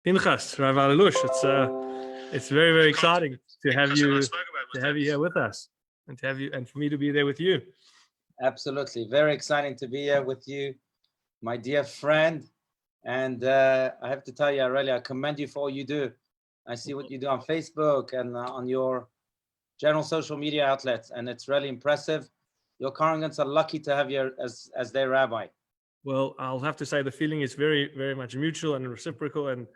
Pinchas, Rabbi Allouche, it's very, very exciting to have you here with us, and for me to be there with you. Absolutely, very exciting to be here with you, my dear friend. And I have to tell you, I commend you for all you do. I see what you do on Facebook and on your general social media outlets, and it's really impressive. Your congregants are lucky to have you as their rabbi. Well, I'll have to say the feeling is very, very much mutual and reciprocal, and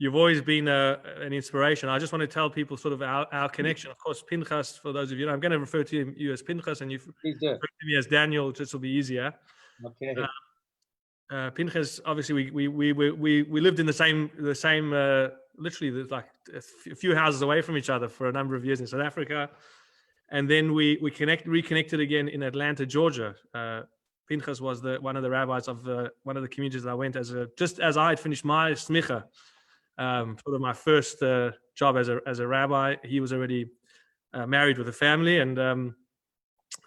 you've always been an inspiration. I just want to tell people sort of our connection. Of course, Pinchas, for those of you, I'm going to refer to you as Pinchas, and you refer to me as Daniel. This will be easier. Okay. Pinchas, obviously, we lived in the same literally like a few houses away from each other for a number of years in South Africa, and then we reconnected again in Atlanta, Georgia. Pinchas was one of the rabbis of one of the communities that I went just as I had finished my smicha, sort of my first job as a rabbi. He was already married with a family, and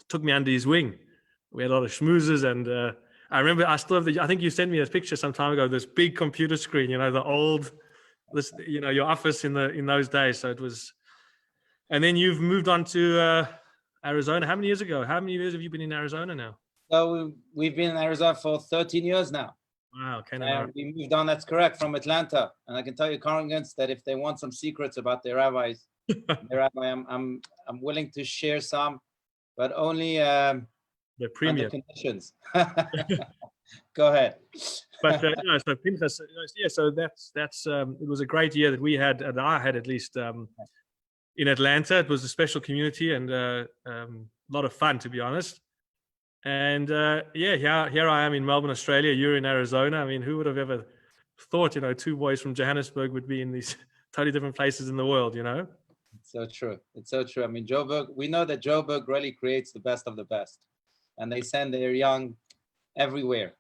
took me under his wing. We had a lot of schmoozes, and I remember I still have I think you sent me a picture some time ago, this big computer screen, the old, your office in those days. So it was, and then you've moved on to Arizona. How many years have you been in Arizona now? So we've been in Arizona for 13 years now. Wow, we moved on, that's correct, from Atlanta. And I can tell you, congregants, that if they want some secrets about their rabbis, I'm willing to share some, but only the premium under conditions. Go ahead. But so Pinchas, so that's it was a great year that we had, and I had at least in Atlanta. It was a special community and a lot of fun, to be honest. And here I am in Melbourne, Australia. You're in Arizona. I mean, who would have ever thought, two boys from Johannesburg would be in these totally different places in the world, It's so true. It's so true. I mean, Joburg, we know that Joburg really creates the best of the best, and they send their young everywhere,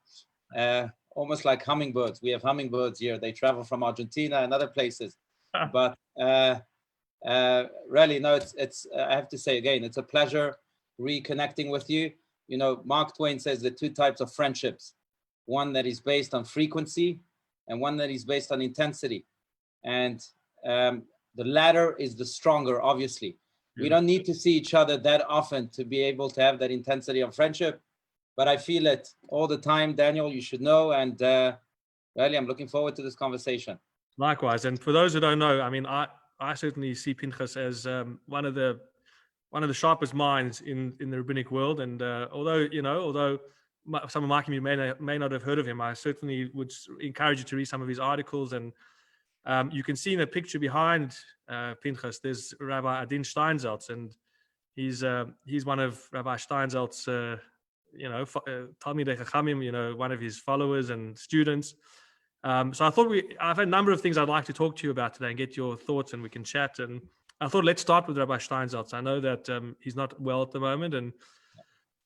almost like hummingbirds. We have hummingbirds here. They travel from Argentina and other places. But really, no, it's I have to say again, it's a pleasure reconnecting with you. Mark Twain says there are two types of friendships: one that is based on frequency and one that is based on intensity. And the latter is the stronger, obviously. We don't need to see each other that often to be able to have that intensity of friendship, but I feel it all the time, Daniel, you should know. And really, I'm looking forward to this conversation. Likewise. And for those who don't know, I mean, I certainly see Pinchas as one of the sharpest minds in the rabbinic world. And although some of my community may not have heard of him, I certainly would encourage you to read some of his articles. And you can see in the picture behind Pinchas, there's Rabbi Adin Steinsaltz, and he's one of Rabbi Steinsaltz's, Talmidei Chachamim, one of his followers and students. So I thought I've had a number of things I'd like to talk to you about today and get your thoughts, and we can chat. And I thought let's start with Rabbi Steinsaltz. I know that he's not well at the moment, and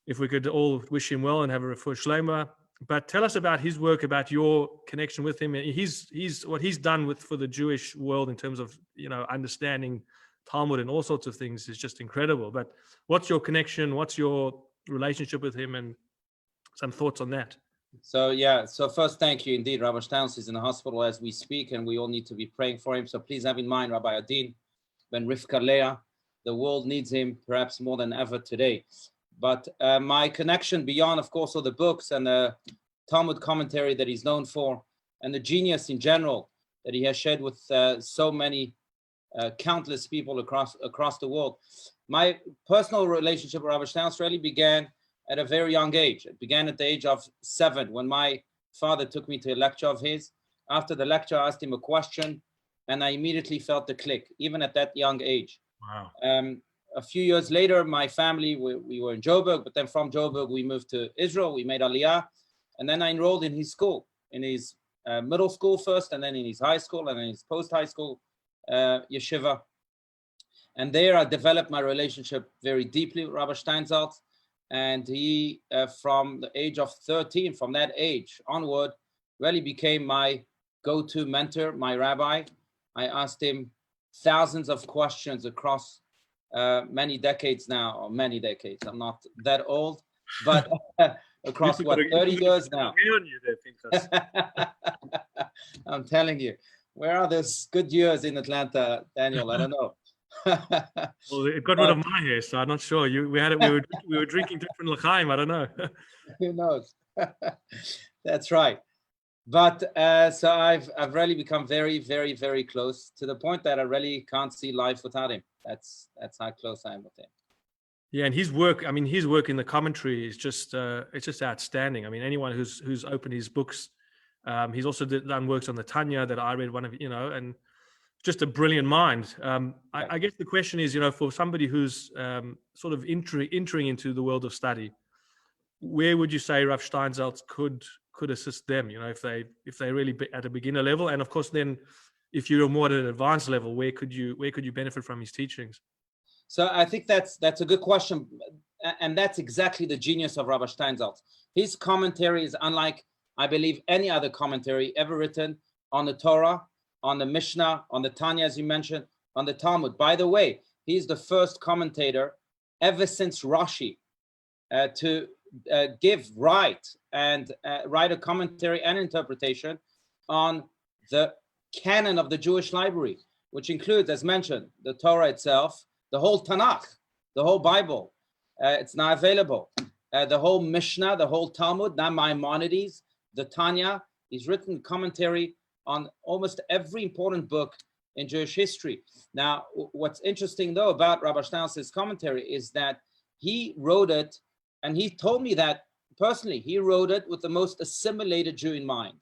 if we could all wish him well and have a refuah shlema. But tell us about his work, about your connection with him. He's what he's done for the Jewish world in terms of understanding Talmud and all sorts of things is just incredible. But what's your connection? What's your relationship with him, and some thoughts on that? So first, thank you indeed. Rabbi Steinsaltz is in the hospital as we speak, and we all need to be praying for him. So please have in mind, Rabbi Adin Ben Rivka Leah, the world needs him perhaps more than ever today. But my connection beyond, of course, all the books and the Talmud commentary that he's known for, and the genius in general that he has shared with so many countless people across the world. My personal relationship with Rabbi Steinsaltz really began at a very young age. It began at the age of 7 when my father took me to a lecture of his. After the lecture, I asked him a question, and I immediately felt the click, even at that young age. Wow. A few years later, my family, we were in Joburg, but then from Joburg, we moved to Israel. We made Aliyah, and then I enrolled in his school, in his middle school first, and then in his high school, and then his post-high school yeshiva. And there I developed my relationship very deeply with Rabbi Steinsaltz. And he, from the age of 13, from that age onward, really became my go-to mentor, my rabbi. I asked him thousands of questions across many decades now, or many decades. I'm not that old, but across 30 years now. I'm telling you. Where are those good years in Atlanta, Daniel? I don't know. Well, it got rid of my hair, so I'm not sure. We were drinking different l'chaim. I don't know. Who knows? That's right. But so I've really become very, very, very close, to the point that I really can't see life without him. That's how close I am with him. Yeah, and his work in the commentary is just it's just outstanding. I mean, anyone who's opened his books, he's also done works on the Tanya that I read, and just a brilliant mind. I guess the question is, for somebody who's sort of entering into the world of study, where would you say Rav Steinsaltz could assist them? If they really be at a beginner level, and of course, then if you're more at an advanced level, where could you benefit from his teachings? So I think that's a good question, and that's exactly the genius of Rabbi Steinsaltz. His commentary is unlike, I believe, any other commentary ever written on the Torah, on the Mishnah, on the Tanya, as you mentioned, on the Talmud. By the way, he's the first commentator ever since Rashi to write a commentary and interpretation on the canon of the Jewish library, which includes, as mentioned, the Torah itself, the whole Tanakh, the whole Bible. It's now available. The whole Mishnah, the whole Talmud, now Maimonides, the Tanya. He's written commentary on almost every important book in Jewish history. Now, what's interesting, though, about Rabbi Steinsaltz's commentary is that he wrote it, and he told me that personally, he wrote it with the most assimilated Jew in mind.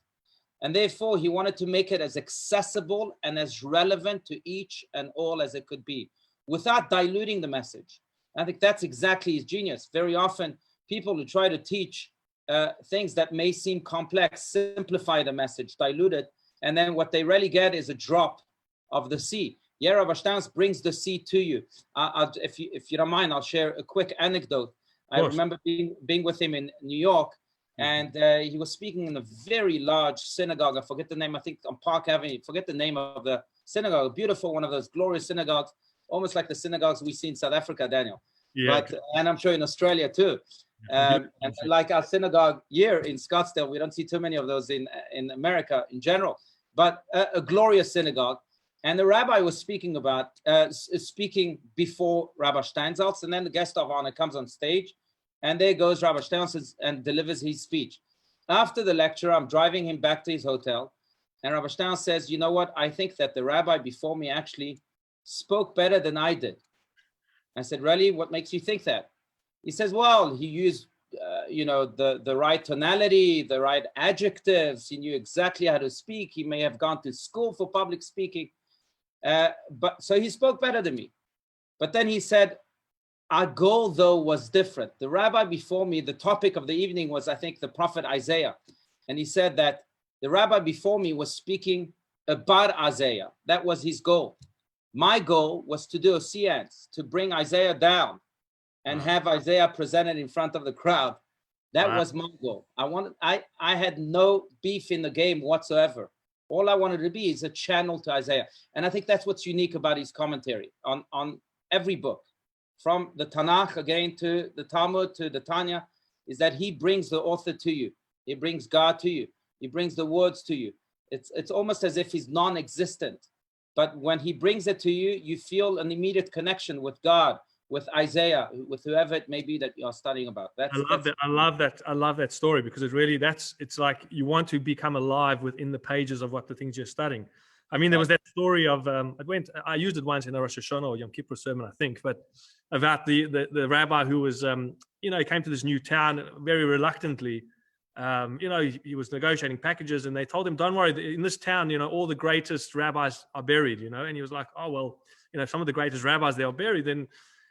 And therefore, he wanted to make it as accessible and as relevant to each and all as it could be, without diluting the message. I think that's exactly his genius. Very often, people who try to teach things that may seem complex, simplify the message, dilute it, and then what they really get is a drop of the sea. Yeah, Rabbi Steinsaltz brings the sea to you. If you don't mind, I'll share a quick anecdote. I remember being with him in New York, and he was speaking in a very large synagogue. I forget the name, I think on Park Avenue. Forget the name of the synagogue. A beautiful, one of those glorious synagogues, almost like the synagogues we see in South Africa, Daniel. Yeah. And I'm sure in Australia too. And like our synagogue here in Scottsdale, we don't see too many of those in America in general, but a glorious synagogue. And the rabbi was speaking before Rabbi Steinsaltz, and then the guest of honor comes on stage, and there goes Rabbi Steinsaltz and delivers his speech. After the lecture, I'm driving him back to his hotel, and Rabbi Steinsaltz says, "You know what? I think that the rabbi before me actually spoke better than I did." I said, "Really? What makes you think that?" He says, "Well, he used, the right tonality, the right adjectives. He knew exactly how to speak. He may have gone to school for public speaking. But so he spoke better than me." But then he said, "Our goal, though, was different. The rabbi before me, the topic of the evening was, I think, the prophet Isaiah. And he said that the rabbi before me was speaking about Isaiah. That was his goal. My goal was to do a seance, to bring Isaiah down and have Isaiah presented in front of the crowd. That was my goal. I had no beef in the game whatsoever. All I wanted to be is a channel to Isaiah." And I think that's what's unique about his commentary on every book, from the Tanakh again to the Talmud to the Tanya, is that he brings the author to you. He brings God to you. He brings the words to you. It's almost as if he's non-existent. But when he brings it to you, you feel an immediate connection with God, with Isaiah, with whoever it may be that you're studying about. I love that story, because it's like you want to become alive within the pages of what the things you're studying. I mean, there was that story of I used it once in a Rosh Hashanah or Yom Kippur sermon, I think, but about the rabbi who was he came to this new town very reluctantly. He was negotiating packages, and they told him, "Don't worry, in this town, all the greatest rabbis are buried." And he was like, "Oh well, some of the greatest rabbis, they are buried." Then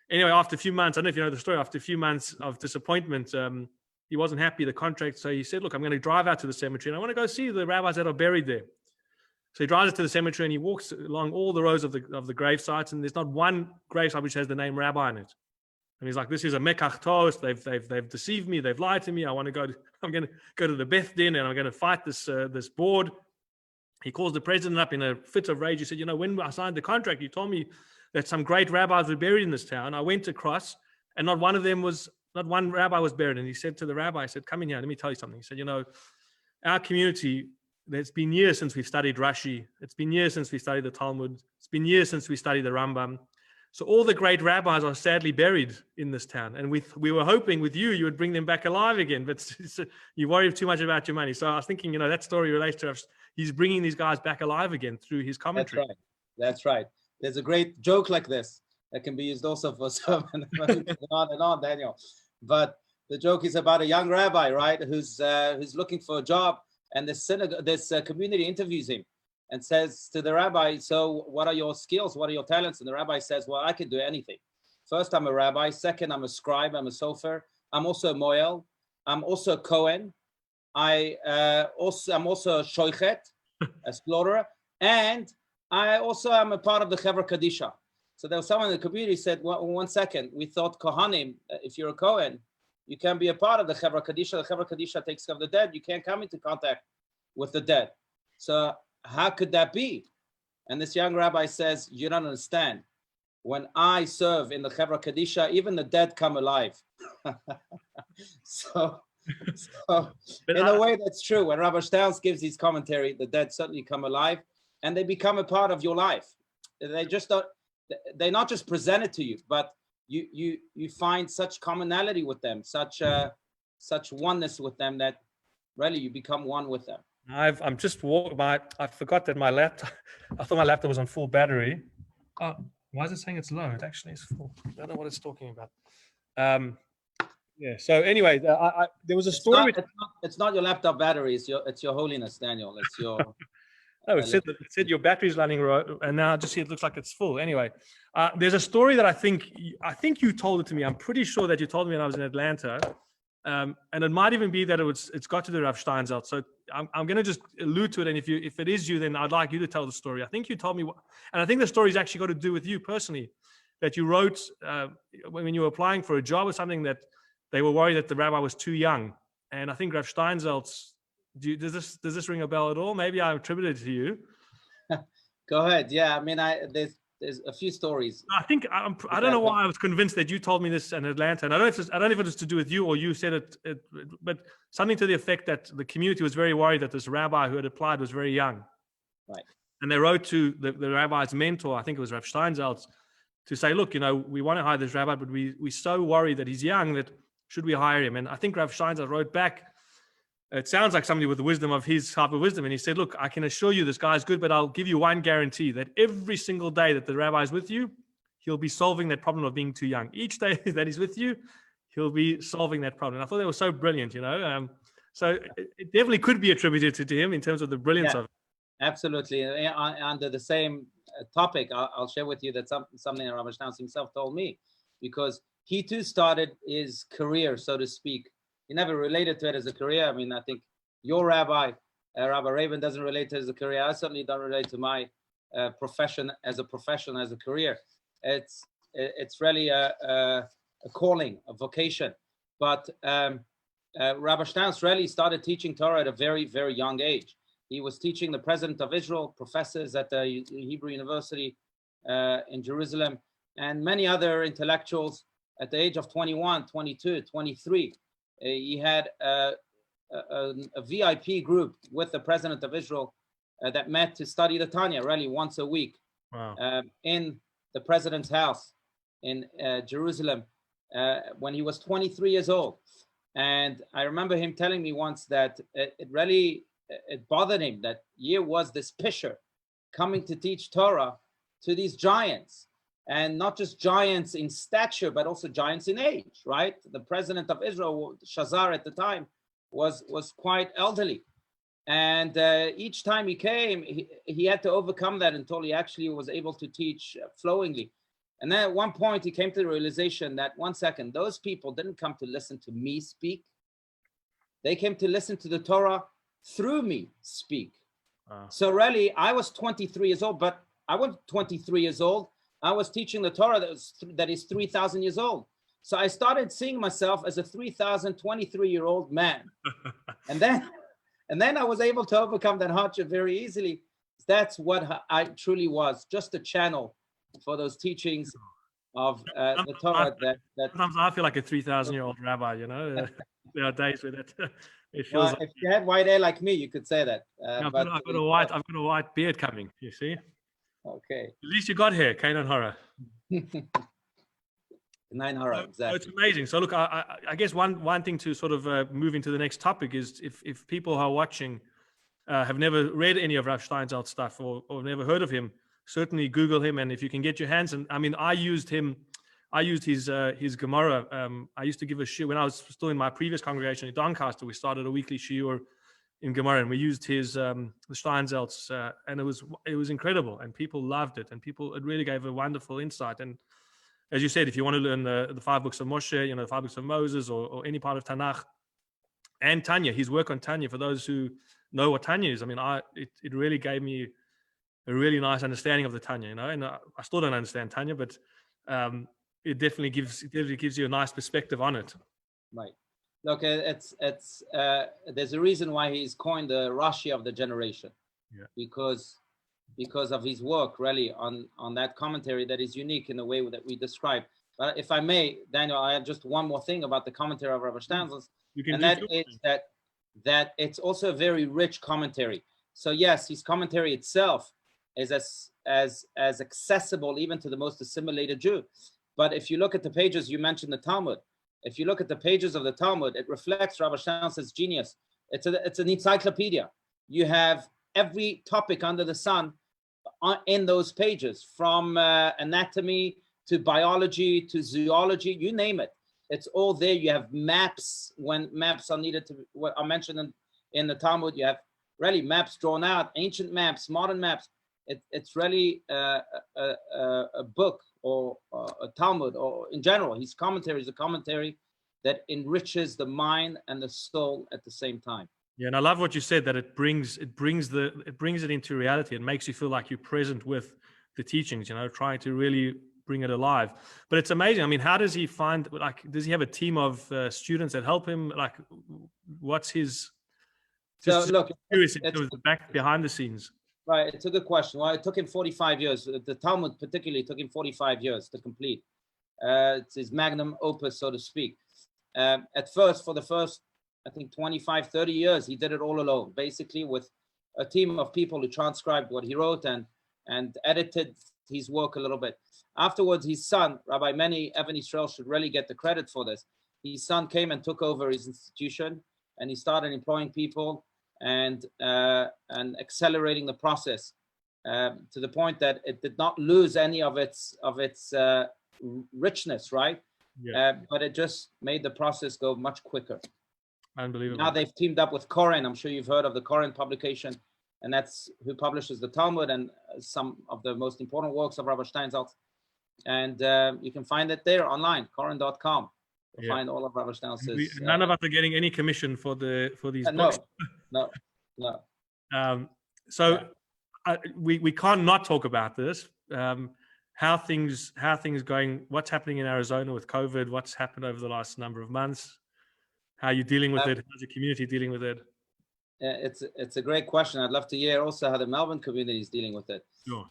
anyway, after a few months, I don't know if you know the story, after a few months of disappointment, he wasn't happy with the contract. So he said, "Look, I'm going to drive out to the cemetery and I want to go see the rabbis that are buried there." So he drives to the cemetery and he walks along all the rows of the grave sites, and there's not one grave site which has the name rabbi in it. And he's like, "This is a mekach tos. They've deceived me. They've lied to me. I'm going to go to the Beth din and I'm going to fight this board." He calls the president up in a fit of rage. He said, "When I signed the contract, you told me that some great rabbis were buried in this town. I went across, and not one rabbi was buried." And he said to the rabbi, "Come in here, let me tell you something." He said, "Our community it's been years since we've studied Rashi. It's been years since we studied the Talmud. It's been years since we studied the Rambam. So all the great rabbis are sadly buried in this town. And we were hoping with you would bring them back alive again, but you worry too much about your money. So I was thinking, that story relates to us. He's bringing these guys back alive again through his commentary. That's right. There's a great joke like this that can be used also for sermon on and on, Daniel. But the joke is about a young rabbi, right, who's looking for a job, and this community interviews him and says to the rabbi, so what are your skills? What are your talents? And the rabbi says, well, I can do anything. First, I'm a rabbi. Second, I'm a scribe. I'm a sofer. I'm also a moel. I'm also a Kohen. I'm also a shoichet, a slaughterer. And I also am a part of the Chevra Kadisha. So there was someone in the community said, well, 1 second, we thought Kohanim, if you're a Kohen, you can be a part of the Chevra Kadisha. The Chevra Kadisha takes care of the dead. You can't come into contact with the dead. So how could that be? And this young rabbi says, you don't understand. When I serve in the Chevra Kadisha, even the dead come alive. so in a way, that's true. When Rabbi Stahls gives his commentary, the dead certainly come alive, and they become a part of your life. They just don't. They're not just presented to you, but you find such commonality with them, such oneness with them, that really you become one with them. I'm just walking by. I forgot that my laptop. I thought my laptop was on full battery. Oh, why is it saying it's low? It actually is full. I don't know what it's talking about. Yeah. So anyway, there was a story. It's not your laptop battery. It's your holiness, Daniel. It's your. No, it said your battery's running, and now I just see it looks like it's full. Anyway, there's a story that I think you told it to me. I'm pretty sure that you told me when I was in Atlanta, and it might even be that it's got to do with Rav Steinsaltz. So I'm going to just allude to it, and if it is you, then I'd like you to tell the story. I think you told me, and I think the story's actually got to do with you personally, that you wrote when you were applying for a job or something, that they were worried that the rabbi was too young, and I think Rav Steinsaltz. Does this ring a bell at all? Maybe I attributed it to you. Go ahead. Yeah, I mean, there's a few stories. I think I don't know why I was convinced that you told me this in Atlanta, and I don't know if it was to do with you or you said it, but something to the effect that the community was very worried that this rabbi who had applied was very young. Right. And they wrote to the rabbi's mentor, I think it was Rav Steinsaltz, to say, look, we want to hire this rabbi, but we're so worried that he's young that should we hire him? And I think Rav Steinsaltz wrote back. It sounds like somebody with the wisdom of his type of wisdom. And he said, look, I can assure you this guy's good, but I'll give you one guarantee that every single day that the rabbi is with you, he'll be solving that problem of being too young. Each day that he's with you, he'll be solving that problem. And I thought that was so brilliant, So it definitely could be attributed to him in terms of the brilliance of it. Absolutely. Under the same topic, I'll share with you that something that Rabbi Stahls himself told me, because he too started his career, so to speak. He never related to it as a career. I mean, I think your rabbi, Rabbi Rabin, doesn't relate to it as a career. I certainly don't relate to my profession, as a career. It's really a calling, a vocation. But Rabbi Stahls really started teaching Torah at a very, very young age. He was teaching the president of Israel, professors at the Hebrew University in Jerusalem, and many other intellectuals at the age of 21, 22, 23. He had a VIP group with the president of Israel that met to study the Tanya really once a week. Wow. In the president's house in Jerusalem when he was 23 years old. And I remember him telling me once that it bothered him that here was this pisher coming to teach Torah to these giants. And not just giants in stature, but also giants in age, right? The president of Israel, Shazar at the time, was quite elderly. And each time he came, he had to overcome that until he actually was able to teach flowingly. And then at one point, he came to the realization that, 1 second, those people didn't come to listen to me speak. They came to listen to the Torah through me speak. So really, I was 23 years old, but I wasn't 23 years old. I was teaching the Torah that is 3,000 years old. So I started seeing myself as a 3,023-year-old man. and then I was able to overcome that hardship very easily. That's what I truly was, just a channel for those teachings of the Torah. That sometimes I feel like a 3,000-year-old rabbi, there are days where that it feels Well, like if you had white hair like me, you could say that. I've But got a white beard coming. You see, at okay. least you got hair, Canaan Horror. 9 horror, So exactly. it's amazing. So look, I guess one thing to sort of move into the next topic is if people who are watching have never read any of Rav Steinsaltz's stuff or never heard of him, certainly Google him. And if you can get your hands, and I mean, I used his Gemara. I used to give a shiur when I was still in my previous congregation in Doncaster. We started a weekly shiur in Gemara, and we used his the Steinsaltz, and it was incredible, and people loved it, and it really gave a wonderful insight. And as you said, if you want to learn the 5 books of Moshe, the 5 books of Moses, or any part of Tanakh, and Tanya, his work on Tanya, for those who know what Tanya is, I mean, it really gave me a really nice understanding of the Tanya, and I still don't understand Tanya, but it definitely gives you a nice perspective on it. Right. Look, it's there's a reason why he's coined the Rashi of the generation, because of his work really on that commentary that is unique in the way that we describe. But if I may, Daniel, I have just one more thing about the commentary of Rabbi Steinsaltz, and that is that it's also a very rich commentary. So yes, his commentary itself is as accessible even to the most assimilated Jew. But if you look at the pages, you mentioned the Talmud. If you look at the pages of the Talmud, it reflects Rabbi Steinsaltz's genius. It's an encyclopedia. You have every topic under the sun in those pages, from anatomy to biology to zoology, you name it. It's all there. You have maps when maps are needed are mentioned in the Talmud. You have really maps drawn out, ancient maps, modern maps. It's really a book or a Talmud, or in general, his commentary is a commentary that enriches the mind and the soul at the same time. Yeah, and I love what you said, that it brings it into reality. It makes you feel like you're present with the teachings, trying to really bring it alive. But it's amazing. I mean, how does he find, does he have a team of students that help him? Like, what's his, so look, curious in terms of the behind the scenes. Right, it's a good question. Well, it took him 45 years. The Talmud particularly took him 45 years to complete. It's his magnum opus, so to speak. At first, for the first, I think 25, 30 years, he did it all alone, basically with a team of people who transcribed what he wrote and edited his work a little bit. Afterwards, his son, Rabbi Evan Israel, should really get the credit for this. His son came and took over his institution, and he started employing people and accelerating the process to the point that it did not lose any of its richness, right? Yeah. But it just made the process go much quicker. Unbelievable. Now they've teamed up with Koren. I'm sure you've heard of the Koren publication, and that's who publishes the Talmud and some of the most important works of Rabbi Steinsaltz. And you can find it there online, koren.com. You'll find all of Rabbi Steinsaltz's. None of us are getting any commission for these books. No. We can't not talk about this. How things going? What's happening in Arizona with COVID? What's happened over the last number of months? How are you dealing with it? How's the community dealing with it? It's a great question. I'd love to hear also how the Melbourne community is dealing with it. Sure.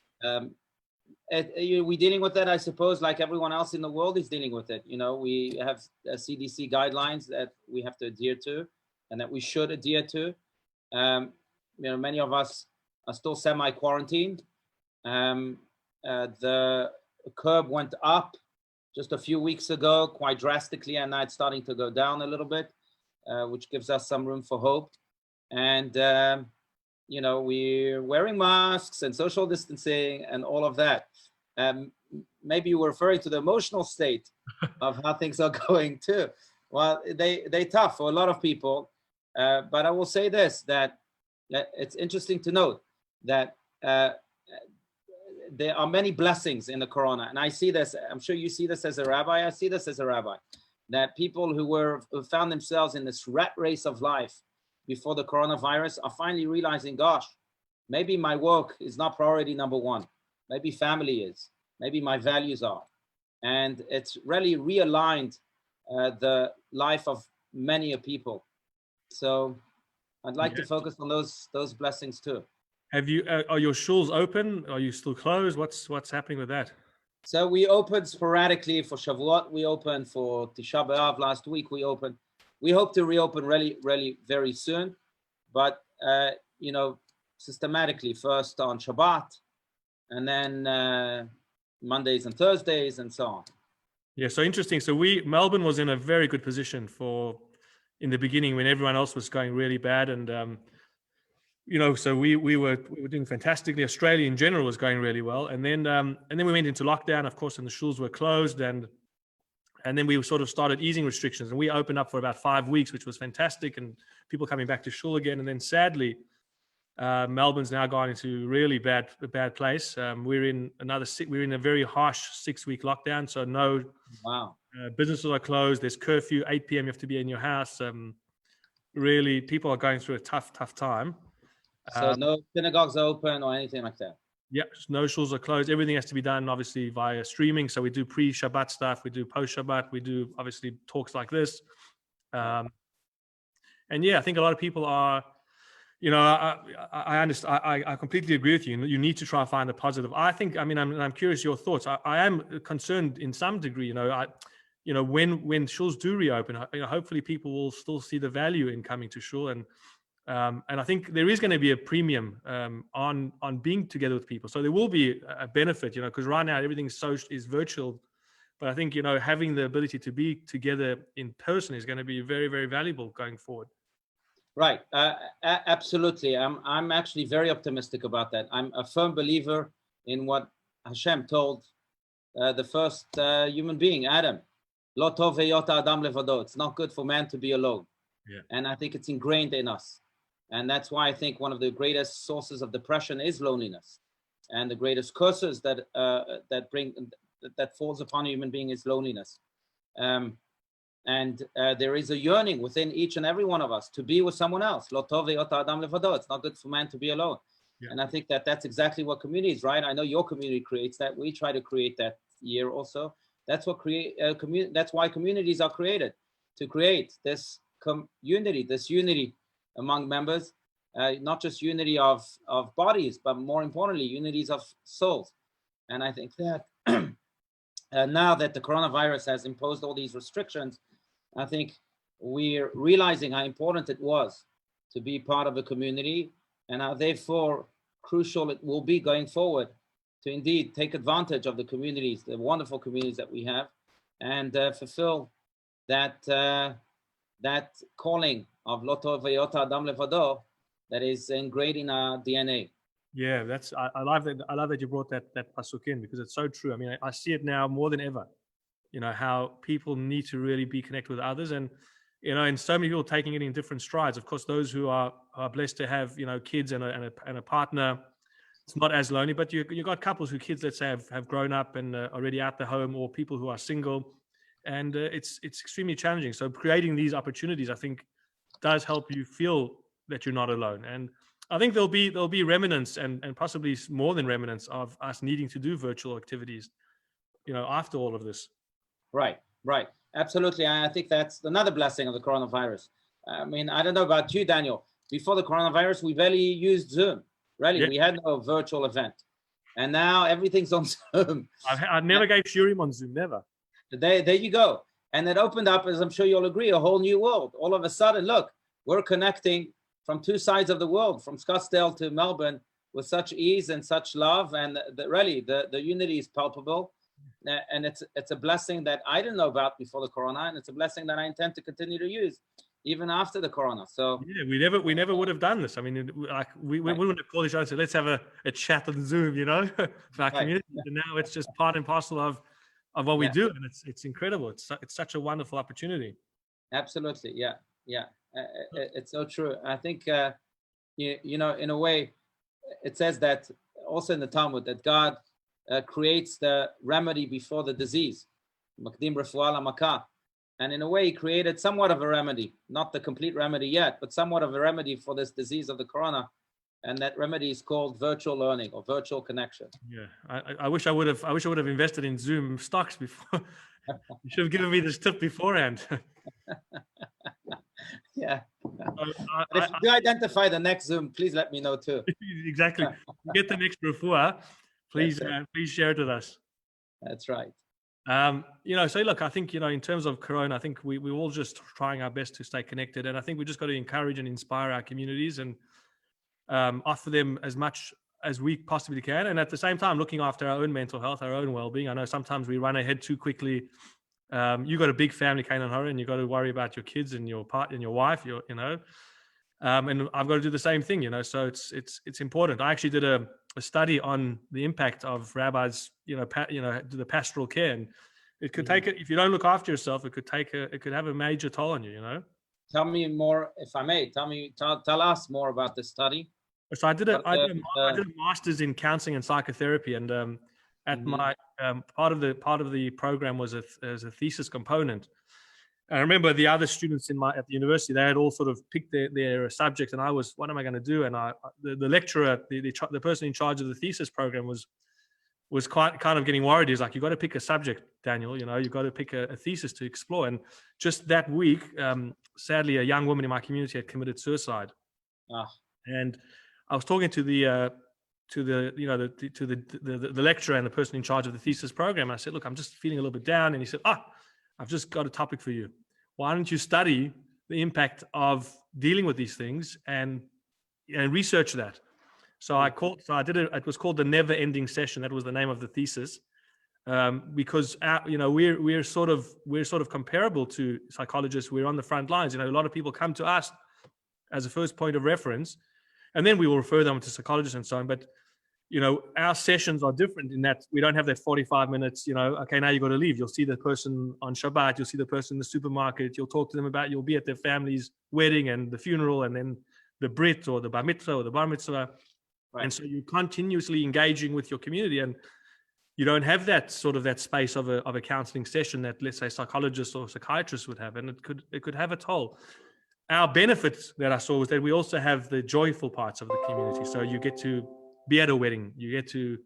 We're dealing with that, I suppose, like everyone else in the world is dealing with it. We have CDC guidelines that we have to adhere to and that we should adhere to. Many of us are still semi-quarantined. The curve went up just a few weeks ago quite drastically, and now it's starting to go down a little bit, which gives us some room for hope. And, we're wearing masks and social distancing and all of that. Maybe you were referring to the emotional state of how things are going too. Well, they tough for a lot of people. But I will say this, that it's interesting to note that there are many blessings in the corona. And I see this, I'm sure you see this as a rabbi, I see this as a rabbi, that people who found themselves in this rat race of life before the coronavirus are finally realizing, gosh, maybe my work is not priority number one. Maybe family is, maybe my values are. And it's really realigned the life of many people. So I'd like to focus on those blessings too. Have you? Are your shuls open? Are you still closed? What's happening with that? So we opened sporadically for Shavuot. We opened for Tisha B'Av last week. We opened. we hope to reopen really, really very soon, but systematically, first on Shabbat, and then Mondays and Thursdays, and so on. Yeah, so interesting. So Melbourne was in a very good position in the beginning when everyone else was going really bad, and so we were doing fantastically. Australia in general was going really well, and then we went into lockdown, of course, and the shuls were closed, and then we sort of started easing restrictions, and we opened up for about 5 weeks, which was fantastic, and people coming back to shul again. And then sadly, Melbourne's now gone into really bad place. We're in a very harsh 6-week lockdown, so no businesses are closed. There's curfew, 8 p.m. You have to be in your house. Really, people are going through a tough time. So no synagogues open or anything like that? Yeah, no shuls are closed. Everything has to be done, obviously, via streaming. So we do pre-Shabbat stuff. We do post-Shabbat. We do, obviously, talks like this. And yeah, I think a lot of people are, I understand. I completely agree with you. You need to try and find the positive. I'm curious your thoughts. I am concerned in some degree, when shuls do reopen, hopefully people will still see the value in coming to shul. And I think there is going to be a premium on being together with people. So there will be a benefit, because right now everything is virtual. But I think, having the ability to be together in person is going to be very, very valuable going forward. Right. Absolutely. I'm actually very optimistic about that. I'm a firm believer in what Hashem told the first human being, Adam. Lo tov heyot adam levado. It's not good for man to be alone. Yeah. And I think it's ingrained in us. And that's why I think one of the greatest sources of depression is loneliness. And the greatest curses that falls upon a human being is loneliness. And there is a yearning within each and every one of us to be with someone else. Lo tov heyot adam levado. It's not good for man to be alone. Yeah. And I think that's exactly what community is, right? I know your community creates that. We try to create that here also. That's what that's why communities are created, to create this unity among members, not just unity of bodies, but more importantly, unities of souls. And I think that now that the coronavirus has imposed all these restrictions, I think we're realizing how important it was to be part of a community, and how therefore crucial it will be going forward to indeed take advantage of the communities, the wonderful communities that we have, and fulfill that calling of Lo tov heyot adam levado that is ingrained in our DNA. Yeah, I love that. I love that you brought that pasuk in, because it's so true. I mean, I see it now more than ever. How people need to really be connected with others, and and so many people taking it in different strides. Of course, those who are blessed to have kids and a partner, it's not as lonely. But you got couples whose kids, let's say, have grown up and are already out the home, or people who are single, and it's extremely challenging. So creating these opportunities, I think, does help you feel that you're not alone. And I think there'll be remnants and possibly more than remnants of us needing to do virtual activities, after all of this. Right. Absolutely. I think that's another blessing of the coronavirus. I mean, I don't know about you, Daniel. Before the coronavirus, we barely used Zoom. Really, yeah. We had no virtual event. And now everything's on Zoom. I never gave Shurim on Zoom, never. There you go. And it opened up, as I'm sure you'll agree, a whole new world. All of a sudden, look, we're connecting from two sides of the world, from Scottsdale to Melbourne, with such ease and such love. And the unity is palpable. And it's a blessing that I didn't know about before the corona, and it's a blessing that I intend to continue to use even after the corona. So yeah, we never would have done this. I mean, like we wouldn't have called each other and said, let's have a chat on Zoom, for our community. Yeah. And now it's just part and parcel of what we do, and it's incredible. It's such a wonderful opportunity. Absolutely, yeah. It's so true. I think in a way, it says that also in the Talmud that God creates the remedy before the disease. Makdim refuah lamakah. And in a way, he created somewhat of a remedy, not the complete remedy yet, but somewhat of a remedy for this disease of the corona. And that remedy is called virtual learning or virtual connection. Yeah, I wish I would have invested in Zoom stocks before. You should have given me this tip beforehand. Yeah. If you identify the next Zoom, please let me know too. Exactly. Get the next refuah. Please share it with us. That's right. So look, I think, in terms of Corona, I think we're all just trying our best to stay connected. And I think we just got to encourage and inspire our communities and offer them as much as we possibly can. And at the same time, looking after our own mental health, our own well-being. I know sometimes we run ahead too quickly. You got a big family, Kane and Hora, and you got to worry about your kids and your partner and your wife, and I've got to do the same thing, so it's important. I actually did a study on the impact of rabbis, do the pastoral care, and it could take it, if you don't look after yourself, it could have a major toll on you, Tell me more, if I may. Tell us more about the study. So I did a master's in counseling and psychotherapy, and at my part of the program was a thesis component. I remember the other students at the university, they had all sort of picked their subjects, and I was, what am I going to do? And the lecturer, the person in charge of the thesis program was kind of getting worried. He's like, you got to pick a subject, Daniel. You got to pick a thesis to explore. And just that week, sadly, a young woman in my community had committed suicide. And I was talking to the lecturer and the person in charge of the thesis program. And I said, look, I'm just feeling a little bit down. And he said, I've just got a topic for you. Why don't you study the impact of dealing with these things and research that? So I did it. It was called the Never Ending Session. That was the name of the thesis, because we're sort of comparable to psychologists. We're on the front lines. A lot of people come to us as a first point of reference, and then we will refer them to psychologists and so on. But our sessions are different in that we don't have that 45 minutes, okay, now you got to leave. You'll see the person on Shabbat, you'll see the person in the supermarket, you'll talk to them you'll be at their family's wedding and the funeral and then the Brit or the Bar Mitzvah or the Bar Mitzvah. Right. And so you're continuously engaging with your community, and you don't have that space of a counseling session that, let's say, psychologists or psychiatrists would have, and it could have a toll. Our benefits that I saw was that we also have the joyful parts of the community. So you get to be at a wedding, you get to,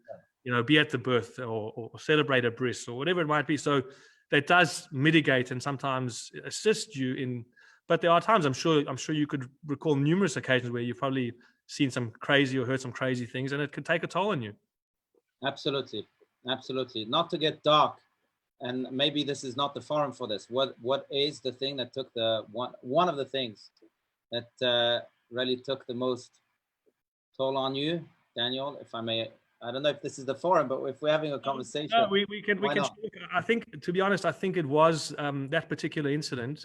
be at the birth or celebrate a bris or whatever it might be. So that does mitigate and sometimes assist you in, but there are times I'm sure you could recall numerous occasions where you've probably seen some crazy or heard some crazy things, and it could take a toll on you. Absolutely. Not to get dark, and maybe this is not the forum for this. What is the thing that took one of the things that really took the most toll on you, Daniel? If I may, I don't know if this is the forum, but if we're having a conversation, no, we can. I think, to be honest, I think it was that particular incident.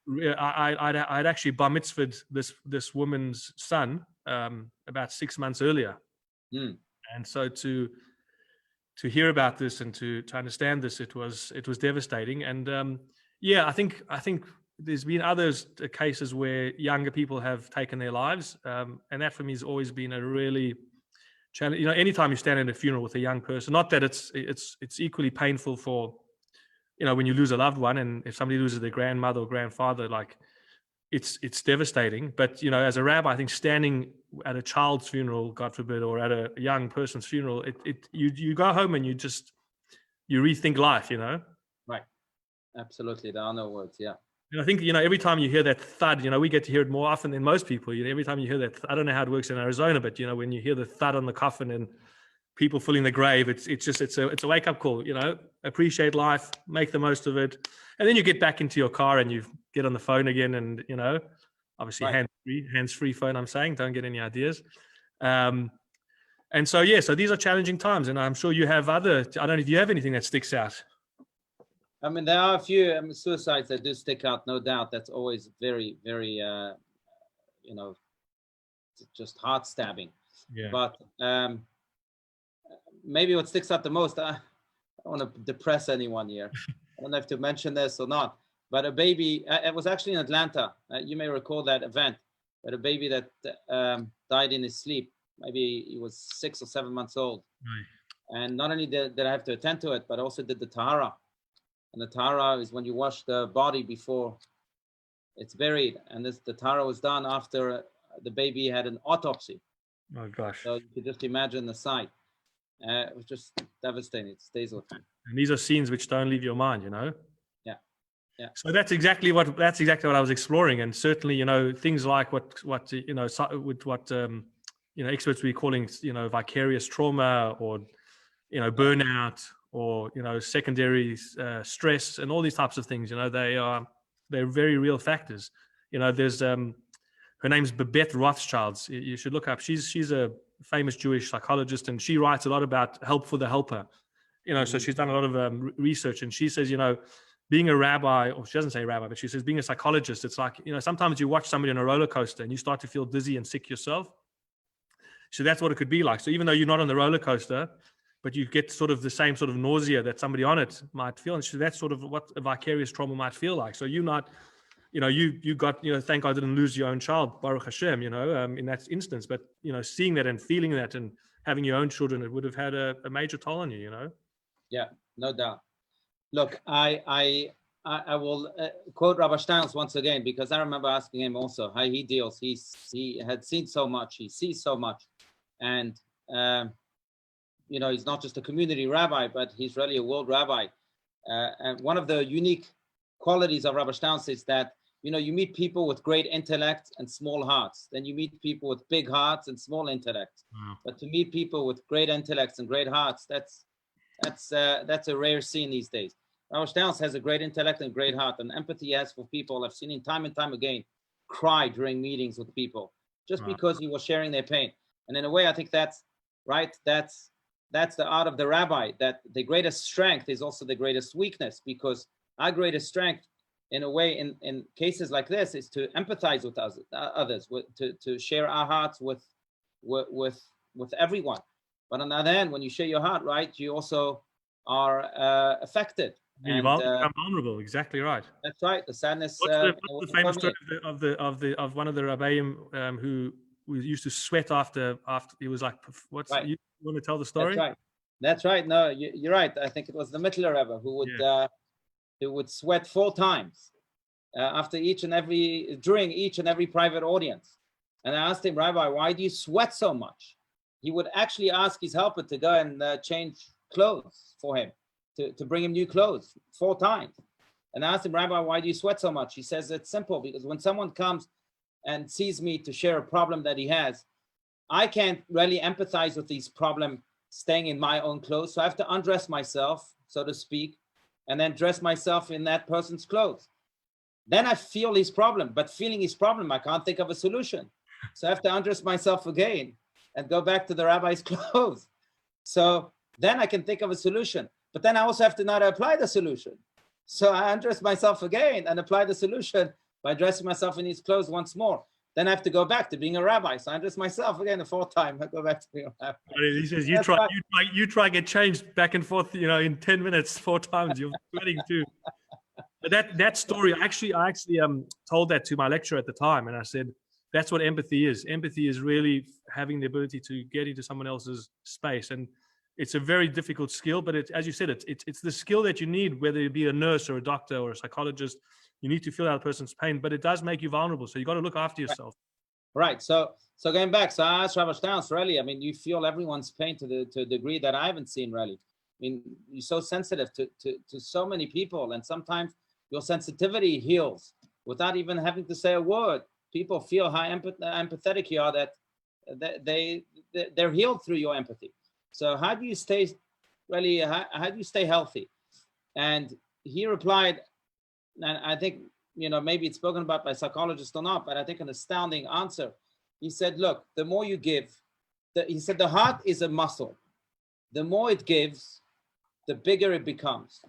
I'd actually bar mitzvahed this woman's son about 6 months earlier, and so to hear about this and to understand this, it was devastating. And I think there's been cases where younger people have taken their lives, and that for me has always been a really challenge. Anytime you stand in a funeral with a young person, not that it's equally painful for, when you lose a loved one, and if somebody loses their grandmother or grandfather, like it's devastating. But as a rabbi, I think standing at a child's funeral, God forbid, or at a young person's funeral, you go home and you rethink life. Right. Absolutely, there are no words. Yeah. And I think, every time you hear that thud, we get to hear it more often than most people. Every time you hear that, I don't know how it works in Arizona, but when you hear the thud on the coffin and people filling the grave, it's a wake up call. Appreciate life, make the most of it, and then you get back into your car and you get on the phone again, and obviously right. hands-free phone. I'm saying, don't get any ideas. And so these are challenging times, and I'm sure you have I don't know if you have anything that sticks out. I mean, there are a few suicides that do stick out, no doubt. That's always very, very, just heart stabbing. Yeah. But maybe what sticks out the most, I don't want to depress anyone here. I don't know if to mention this or not, but a baby, it was actually in Atlanta. You may recall that event, but a baby that died in his sleep. Maybe he was 6 or 7 months old. Right. And not only did I have to attend to it, but also did the tahara. And the tahara is when you wash the body before it's buried. And the tahara was done after the baby had an autopsy. Oh, gosh. So you could just imagine the sight. It was just devastating. It stays with me. And these are scenes which don't leave your mind, Yeah. So that's exactly what I was exploring. And certainly, things like what experts will be calling, vicarious trauma or, burnout or secondary stress and all these types of things. They're very real factors. There's her name's Babette Rothschilds. You should look up. She's a famous Jewish psychologist, and she writes a lot about help for the helper. So she's done a lot of research, and she says, being a rabbi, or she doesn't say rabbi, but she says being a psychologist, it's like, sometimes you watch somebody on a roller coaster and you start to feel dizzy and sick yourself. So that's what it could be like. So even though you're not on the roller coaster, but you get sort of the same sort of nausea that somebody on it might feel. And so that's sort of what a vicarious trauma might feel like. So you're not, you got, thank God I didn't lose your own child, Baruch Hashem, in that instance. But, seeing that and feeling that and having your own children, it would have had a major toll on you, Yeah, no doubt. Look, I will quote Rabbi Stein's once again, because I remember asking him also how he deals. He had seen so much, he sees so much. And, he's not just a community rabbi, but he's really a world rabbi. And one of the unique qualities of Rabbi Stein is that, you meet people with great intellect and small hearts. Then you meet people with big hearts and small intellect. Wow. But to meet people with great intellects and great hearts, that's a rare scene these days. Rabbi Stein has a great intellect and great heart, and empathy he has for people. I've seen him time and time again cry during meetings with people just wow. because he was sharing their pain. And in a way, I think that's right. That's the art of the rabbi, that the greatest strength is also the greatest weakness, because our greatest strength, in a way, in cases like this, is to empathize with others, to share our hearts with everyone. But on the other hand, when you share your heart, right, you also are affected. You become vulnerable. Exactly right. That's right. The sadness. What's the famous story of one of the Rabbeim who used to sweat after he was like, what's right. You want to tell the story? That's right. No, you're right. I think it was the Mittler Rebbe who would sweat 4 times during each and every private audience. And I asked him, Rabbi, why do you sweat so much? He would actually ask his helper to go and change clothes for him, to bring him new clothes 4 times. And I asked him, Rabbi, why do you sweat so much? He says, it's simple, because when someone comes and sees me to share a problem that he has, I can't really empathize with his problem staying in my own clothes. So I have to undress myself, so to speak, and then dress myself in that person's clothes. Then I feel his problem, but feeling his problem, I can't think of a solution. So I have to undress myself again and go back to the rabbi's clothes. So then I can think of a solution, but then I also have to know how to apply the solution. So I undress myself again and apply the solution by dressing myself in his clothes once more. Then I have to go back to being a rabbi. So I undress myself again the 4th time. I go back to being a rabbi. He says, you try get changed back and forth, in 10 minutes, 4 times. You're sweating too. But that story, I actually told that to my lecturer at the time, and I said, that's what empathy is. Empathy is really having the ability to get into someone else's space, and it's a very difficult skill. But as you said, it's the skill that you need, whether it be a nurse or a doctor or a psychologist. You need to feel that person's pain, but it does make you vulnerable. So you got to look after yourself. Right. So going back, so I asked Rabbi Stein, really, I mean, you feel everyone's pain to the degree that I haven't seen, really. I mean, you're so sensitive to so many people, and sometimes your sensitivity heals without even having to say a word. People feel how empathetic you are, that they're healed through your empathy. So how do you stay healthy? And he replied, and I think, maybe it's spoken about by psychologists or not, but I think an astounding answer. He said, look, the more you give, he said, the heart is a muscle. The more it gives, the bigger it becomes.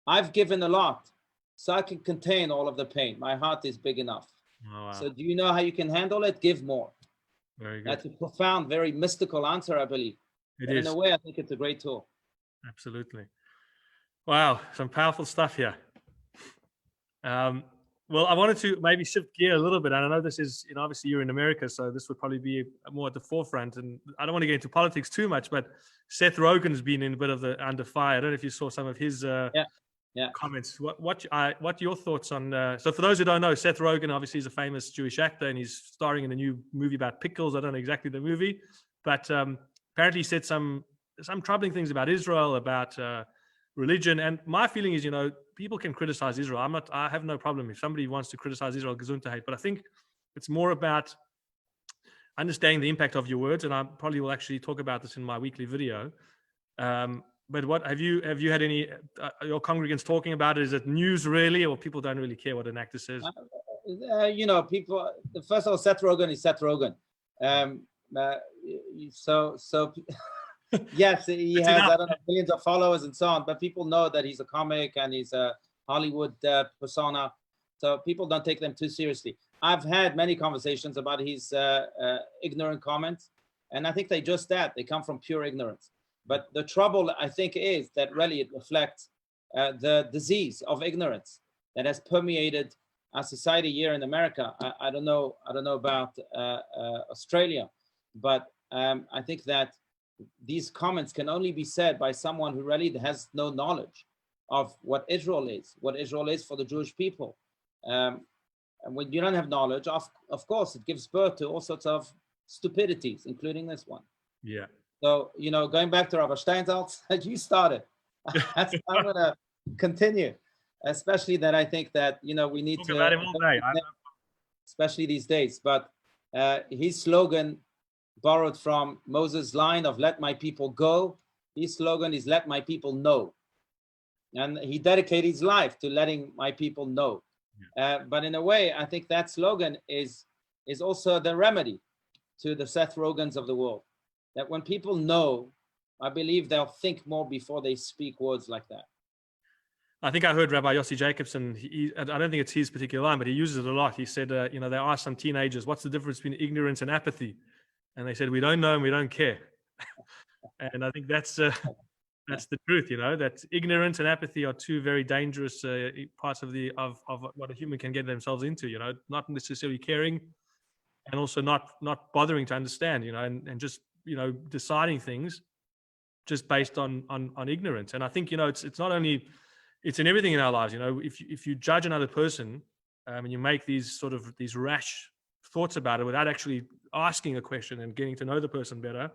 I've given a lot, so I can contain all of the pain. My heart is big enough. Oh, wow. So do you know how you can handle it? Give more. Very good. That's a profound, very mystical answer, I believe. It is. In a way, I think it's a great tool. Absolutely. Wow, some powerful stuff here. Well, I wanted to maybe shift gear a little bit. And I know this is, obviously you're in America, so this would probably be more at the forefront. And I don't want to get into politics too much, but Seth Rogen's been in a bit of the under fire. I don't know if you saw some of his comments. What are your thoughts on? So for those who don't know, Seth Rogen obviously is a famous Jewish actor, and he's starring in a new movie about pickles. I don't know exactly the movie, but apparently he said some troubling things about Israel, about religion. And my feeling is, people can criticize Israel. I have no problem if somebody wants to criticize Israel, Gesundheit. But I think it's more about understanding the impact of your words. And I probably will actually talk about this in my weekly video. But what have you had any your congregants talking about it? Is it news really, or people don't really care what an actor says? You know, people. First of all, Seth Rogen is Seth Rogen. So yes, he has I don't know millions of followers and so on. But people know that he's a comic and he's a Hollywood persona. So people don't take them too seriously. I've had many conversations about his ignorant comments, and I think they just that. They come from pure ignorance. But the trouble, I think, is that really it reflects the disease of ignorance that has permeated our society here in America. I don't know about Australia, but I think that these comments can only be said by someone who really has no knowledge of what Israel is for the Jewish people. And when you don't have knowledge, of course, it gives birth to all sorts of stupidities, including this one. Yeah. So, you know, going back to Rabbi Steinsaltz, you started. I'm going to continue, especially that I think that, you know, we need talk to, about him all day. especially these days. But his slogan, borrowed from Moses' line of "Let my people go," his slogan is "Let my people know," and he dedicated his life to letting my people know. But in a way, I think that slogan is also the remedy to the Seth Rogens of the world. That when people know, I believe they'll think more before they speak words like that. I think I heard Rabbi Yossi Jacobson. I don't think it's his particular line, but he uses it a lot. He said, you know, they asked some teenagers, "What's the difference between ignorance and apathy?" And they said, "We don't know and we don't care." And I think that's the truth. You know, that ignorance and apathy are two very dangerous parts of what a human can get themselves into. You know, not necessarily caring, and also not bothering to understand. You know, and just, you know, deciding things just based on ignorance. And I think, you know, it's not only, it's in everything in our lives. You know, if you judge another person and you make these rash thoughts about it without actually asking a question and getting to know the person better,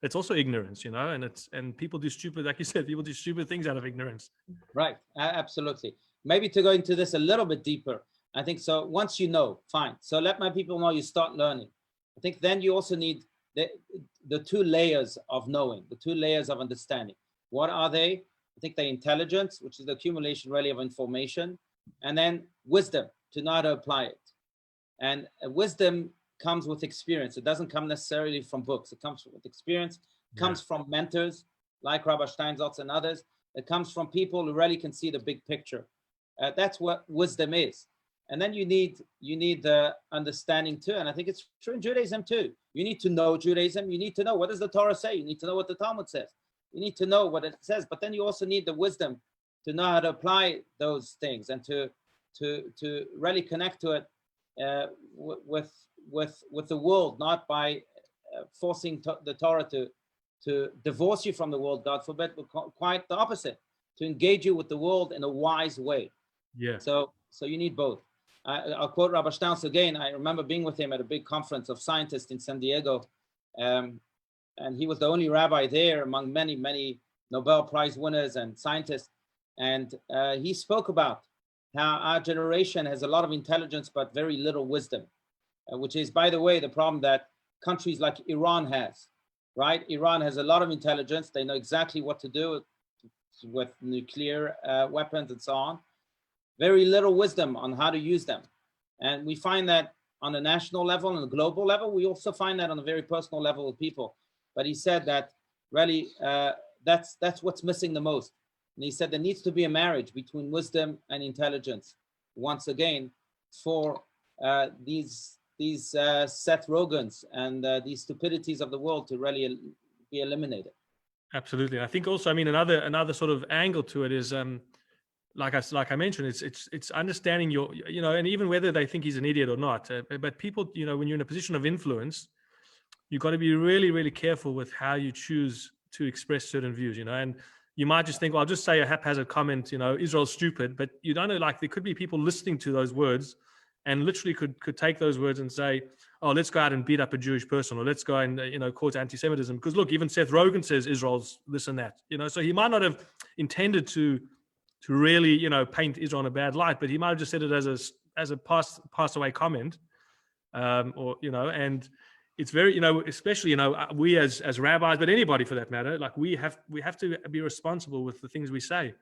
it's also ignorance, you know. And people do stupid, like you said, people do stupid things out of ignorance. Right, absolutely. Maybe to go into this a little bit deeper, I think so. Once you know, fine. So let my people know, you start learning. I think then you also need the two layers of knowing, the two layers of understanding. What are they? I think the intelligence, which is the accumulation really of information, and then wisdom, to know how to apply it. And wisdom comes with experience. It doesn't come necessarily from books. It comes with experience. It comes from mentors like Rabbi Steinsaltz and others. It comes from people who really can see the big picture. That's what wisdom is. And then you need the understanding too. And I think it's true in Judaism too. You need to know Judaism. You need to know, what does the Torah say? You need to know what the Talmud says. You need to know what it says. But then you also need the wisdom to know how to apply those things and to really connect to it with the world, not by forcing the Torah to divorce you from the world, God forbid, but quite the opposite, to engage you with the world in a wise way. Yeah. So you need both. I'll quote Rabbi Steinsaltz again. I remember being with him at a big conference of scientists in San Diego, and he was the only rabbi there among many, many Nobel Prize winners and scientists. And he spoke about how our generation has a lot of intelligence but very little wisdom, which is, by the way, the problem that countries like Iran has, right? Iran has a lot of intelligence. They know exactly what to do with nuclear weapons and so on. Very little wisdom on how to use them. And we find that on a national level and a global level. We also find that on a very personal level with people. But he said that really that's what's missing the most. And he said there needs to be a marriage between wisdom and intelligence, once again, for these Seth Rogens and these stupidities of the world to really be eliminated. Absolutely. I think also, I mean, another sort of angle to it is, like I mentioned, it's understanding your, you know, and even whether they think he's an idiot or not. But people, you know, when you're in a position of influence, you've got to be really, really careful with how you choose to express certain views, you know. And you might just think, well, I'll just say a haphazard comment, you know, Israel's stupid, but you don't know, like there could be people listening to those words and literally could take those words and say, oh, let's go out and beat up a Jewish person, or let's go and, you know, cause anti-Semitism. Because look, even Seth Rogen says Israel's this and that, you know. So he might not have intended to really, you know, paint Israel in a bad light, but he might have just said it as a pass away comment, or, you know, and it's very, you know, especially, you know, we as rabbis, but anybody for that matter, like we have to be responsible with the things we say.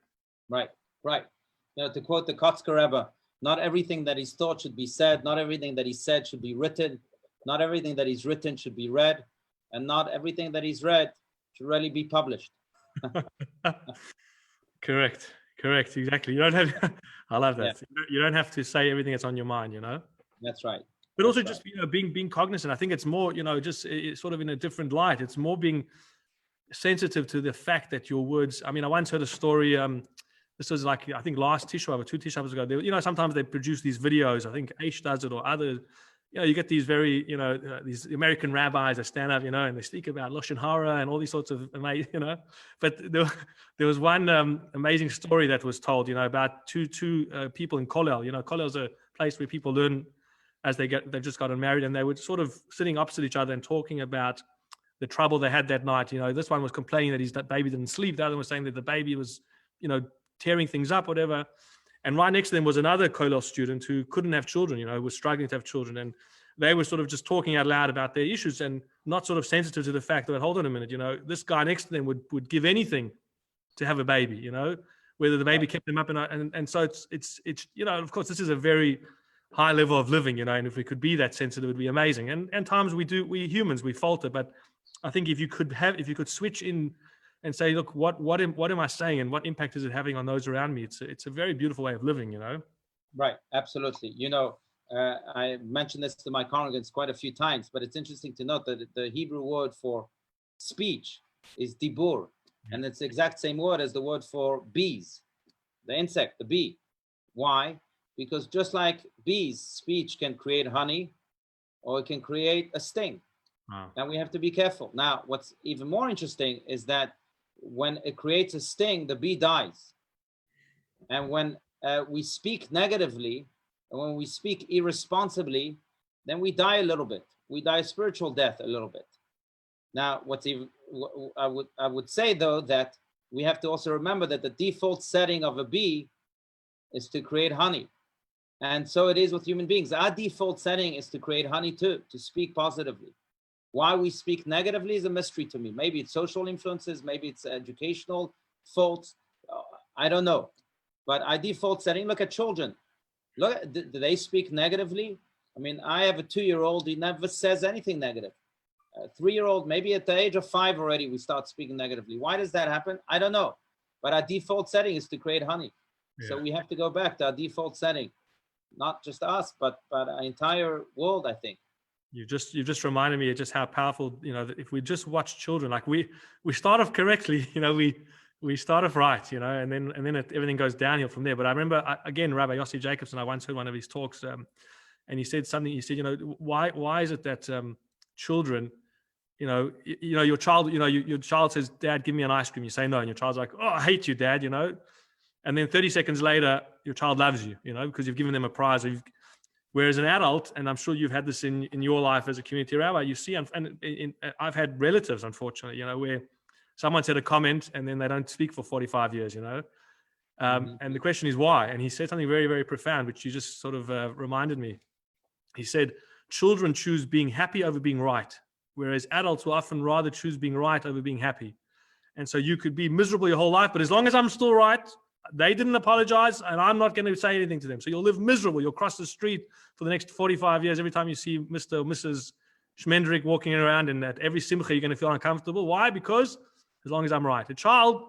Right, right. You know, to quote the Kotzker Rebbe, not everything that is thought should be said, not everything that is said should be written, not everything that is written should be read, and not everything that is read should really be published. Correct, exactly. You don't have, I love that. Yeah. You don't have to say everything that's on your mind, you know? That's right. But also just, you know, being cognizant. I think it's more, you know, just it's sort of in a different light. It's more being sensitive to the fact that your words, I mean, I once heard a story, this was like, I think last Tisha B'Av or 2 Tisha B'Avs ago, you know, sometimes they produce these videos, I think Aish does it or other, you know, you get these very, you know, these American rabbis that stand up, you know, and they speak about Lashon Hara and all these sorts of amazing, you know, but there was one amazing story that was told, you know, about two people in Kollel. You know, Kollel is a place where people learn as they've just gotten married, and they were sort of sitting opposite each other and talking about the trouble they had that night. You know, this one was complaining that his baby didn't sleep. The other one was saying that the baby was, you know, tearing things up, whatever. And right next to them was another Kollel student who couldn't have children, you know, was struggling to have children. And they were sort of just talking out loud about their issues and not sort of sensitive to the fact that, hold on a minute, you know, this guy next to them would give anything to have a baby, you know, whether the baby kept them up. And so it's, you know, of course, this is a very high level of living, you know, and if we could be that sensitive, it would be amazing. And times we humans, we falter, but I think if you could switch in and say, look, what am I saying and what impact is it having on those around me? It's a very beautiful way of living, you know? Right, absolutely. You know, I mentioned this to my congregants quite a few times, but it's interesting to note that the Hebrew word for speech is dibur, and it's the exact same word as the word for bees, the insect, the bee. Why? Because just like bees, speech can create honey or it can create a sting. Wow. And we have to be careful. Now, what's even more interesting is that when it creates a sting, the bee dies. And when we speak negatively, and when we speak irresponsibly, then we die a little bit. We die a spiritual death a little bit. Now, I would say though that we have to also remember that the default setting of a bee is to create honey. And so it is with human beings. Our default setting is to create honey too, to speak positively. Why we speak negatively is a mystery to me. Maybe it's social influences, maybe it's educational faults. I don't know. But our default setting, look at children. Look, do they speak negatively? I mean, I have a 2-year-old, he never says anything negative. A 3-year-old, maybe at the age of 5 already, we start speaking negatively. Why does that happen? I don't know. But our default setting is to create honey. Yeah. So we have to go back to our default setting. Not just us, but our entire world, I think. You just reminded me of just how powerful, you know, if we just watch children, like we start off correctly, you know, we start off right, you know, and then everything goes downhill from there. But I remember, again, Rabbi Yossi Jacobson, I once heard one of his talks, and he said something. He said, you know, why is it that children, you know, your child, you know, your child says, "Dad, give me an ice cream." You say no, and your child's like, "Oh, I hate you, Dad," you know, and then 30 seconds later, your child loves you, you know, because you've given them a prize. Whereas an adult, and I'm sure you've had this in your life as a community rabbi, you see, and I've had relatives, unfortunately, you know, where someone said a comment and then they don't speak for 45 years, you know. And the question is why? And he said something very, very profound, which you just sort of reminded me. He said, children choose being happy over being right, whereas adults will often rather choose being right over being happy. And so you could be miserable your whole life, but as long as I'm still right, they didn't apologize, and I'm not going to say anything to them. So you'll live miserable. You'll cross the street for the next 45 years. Every time you see Mr. or Mrs. Schmendrick walking around, and at every simcha, you're going to feel uncomfortable. Why? Because as long as I'm right. A child,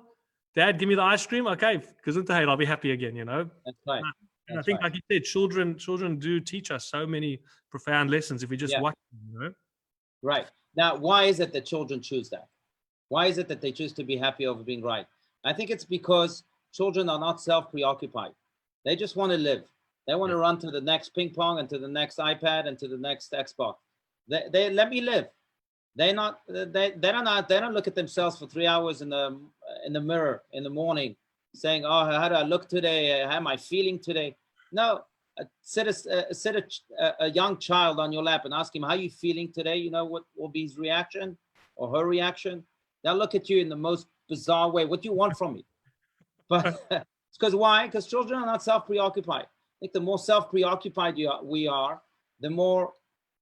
Dad, give me the ice cream. Okay, gesundheit, I'll be happy again, you know? That's right. And I think, like you said, children do teach us so many profound lessons if we just watch them, you know? Right. Now, why is it that children choose that? Why is it that they choose to be happy over being right? I think it's because children are not self-preoccupied. They just want to live. They want to run to the next ping pong and to the next iPad and to the next Xbox. They let me live. They don't look at themselves for 3 hours in the mirror in the morning, saying, "Oh, how do I look today? How am I feeling today?" No, sit a young child on your lap and ask him, "How are you feeling today?" You know what will be his reaction or her reaction? They'll look at you in the most bizarre way. What do you want from me? But it's because why? Because children are not self-preoccupied. I think the more self-preoccupied we are, the more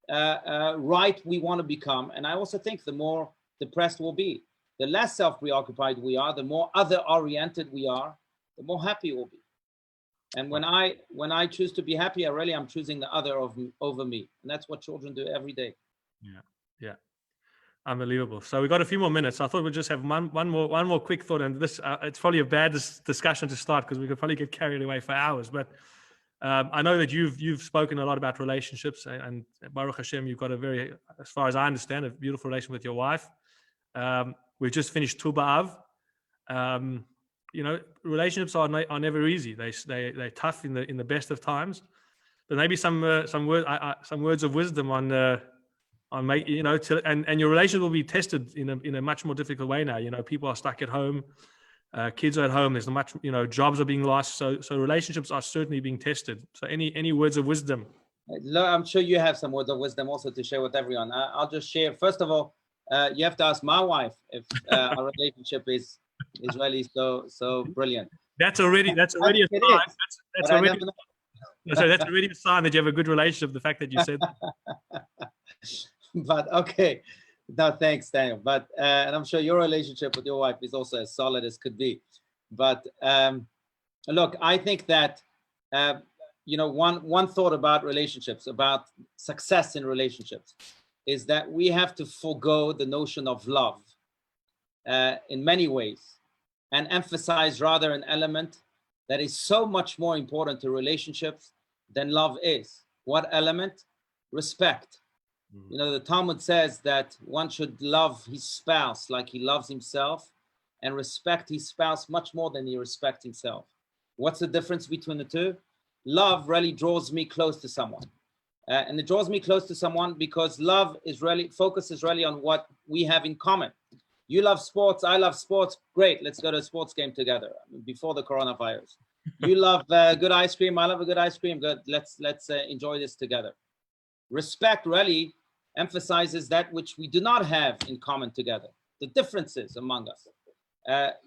right we want to become. And I also think the more depressed we'll be. The less self-preoccupied we are, the more other-oriented we are, the more happy we'll be. And when I choose to be happy, I'm choosing the other over me. And that's what children do every day. Yeah. Unbelievable. So we've got a few more minutes. I thought we'd just have one more quick thought. And this, it's probably a bad discussion to start because we could probably get carried away for hours. But I know that you've spoken a lot about relationships, and Baruch Hashem, you've got a very, as far as I understand, a beautiful relation with your wife. We've just finished Tu B'Av. Relationships are never easy. They're tough in the best of times. But maybe some words of wisdom on make, and your relationship will be tested in a much more difficult way now. People are stuck at home, kids are at home. There's not much, jobs are being lost. So relationships are certainly being tested. So any words of wisdom? I'm sure you have some words of wisdom also to share with everyone. I'll just share. First of all, you have to ask my wife if our relationship is really so brilliant. That's already a sign. That's already a sign that you have a good relationship. The fact that you said that. But okay, no, thanks, Daniel. But and I'm sure your relationship with your wife is also as solid as could be. But look, I think that one thought about relationships, about success in relationships, is that we have to forego the notion of love in many ways and emphasize rather an element that is so much more important to relationships than love is. What element? Respect. The Talmud says that one should love his spouse like he loves himself and respect his spouse much more than he respects himself. What's the difference between the two? Love really draws me close to someone. And it draws me close to someone because love focuses really on what we have in common. You love sports, I love sports. Great, let's go to a sports game together before the coronavirus. You love good ice cream, I love a good ice cream. Good, let's enjoy this together. Respect really emphasizes that which we do not have in common together, the differences among us.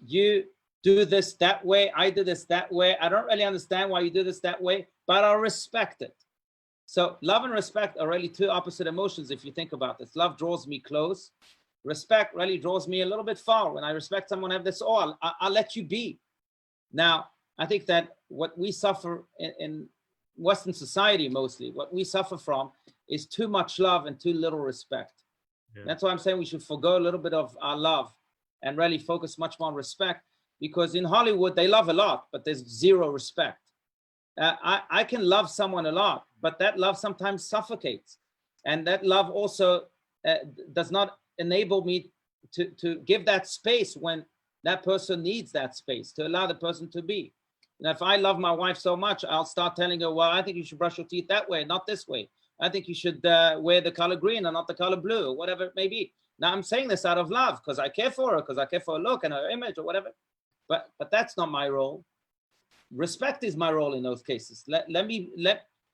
You do this that way, I do this that way. I don't really understand why you do this that way, but I'll respect it. So love and respect are really two opposite emotions if you think about this. Love draws me close. Respect really draws me a little bit far. When I respect someone, I have this, I'll let you be. Now, I think that what we suffer in Western society mostly, what we suffer from is too much love and too little respect. Yeah. That's why I'm saying we should forgo a little bit of our love and really focus much more on respect, because in Hollywood, they love a lot, but there's zero respect. I can love someone a lot, but that love sometimes suffocates. And that love also does not enable me to give that space when that person needs that space, to allow the person to be. And if I love my wife so much, I'll start telling her, well, I think you should brush your teeth that way, not this way. I think you should wear the color green and not the color blue, or whatever it may be. Now, I'm saying this out of love because I care for her, because I care for her look and her image or whatever. But that's not my role. Respect is my role in those cases.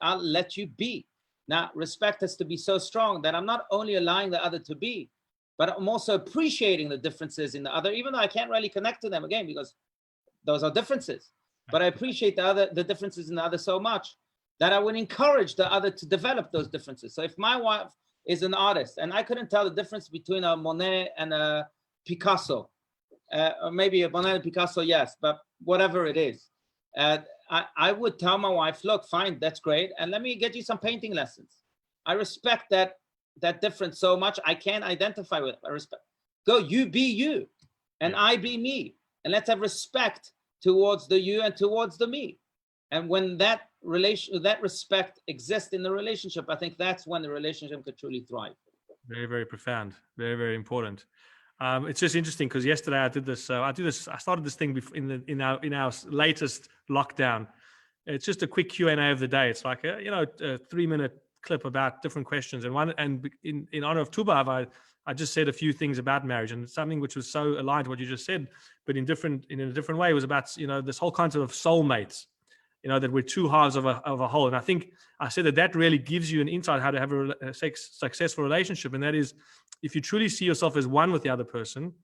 I'll let you be. Now, respect has to be so strong that I'm not only allowing the other to be, but I'm also appreciating the differences in the other, even though I can't really connect to them again, because those are differences. But I appreciate the differences in the other so much that I would encourage the other to develop those differences. So if my wife is an artist and I couldn't tell the difference between a Monet and a Picasso, or maybe a Monet and Picasso, yes, but whatever it is, I would tell my wife, look, fine, that's great. And let me get you some painting lessons. I respect that difference so much. I can't identify with it. I respect. Go, you be you and I be me. And let's have respect towards the you and towards the me. And when that respect exists in the relationship, I think that's when the relationship could truly thrive. Very, very profound. Very, very important. It's just interesting because yesterday I did this. I started this thing in our latest lockdown. It's just a quick Q&A of the day. It's like a 3-minute clip about different questions. And in honor of Tu B'Av, I just said a few things about marriage, and something which was so aligned to what you just said, but in a different way. It was about this whole concept of soulmates. That we're two halves of a whole. And I think I said that really gives you an insight how to have a successful relationship. And that is, if you truly see yourself as one with the other person,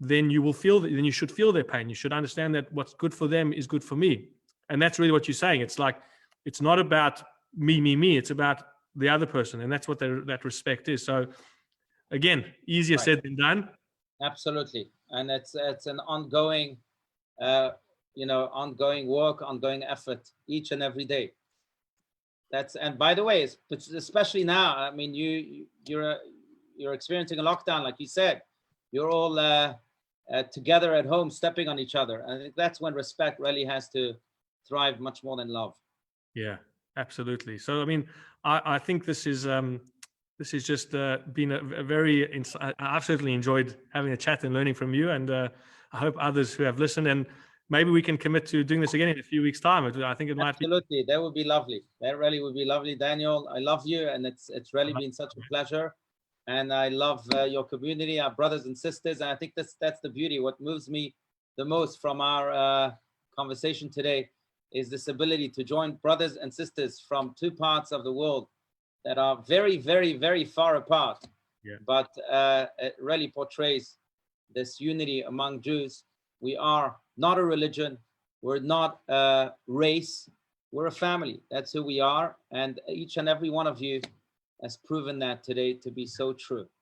then you should feel their pain. You should understand that what's good for them is good for me. And that's really what you're saying. It's like, it's not about me. It's about the other person, and that's what that respect is. So again, easier Right. said than done. Absolutely, and it's an ongoing, ongoing work, ongoing effort each and every day. And by the way, especially now, I mean, you're experiencing a lockdown, like you said. You're all together at home, stepping on each other. I think that's when respect really has to thrive much more than love. Yeah, absolutely. So I mean, I think this is just been a very. I've certainly enjoyed having a chat and learning from you, and I hope others who have listened, and maybe we can commit to doing this again in a few weeks' time. I think it might be. Absolutely, that would be lovely. That really would be lovely, Daniel. I love you, and it's really been such a pleasure. And I love your community, our brothers and sisters. And I think that's the beauty. What moves me the most from our conversation today is this ability to join brothers and sisters from two parts of the world that are very, very, very far apart. Yeah. But it really portrays this unity among Jews. We are not a religion. We're not a race. We're a family. That's who we are. And each and every one of you has proven that today to be so true.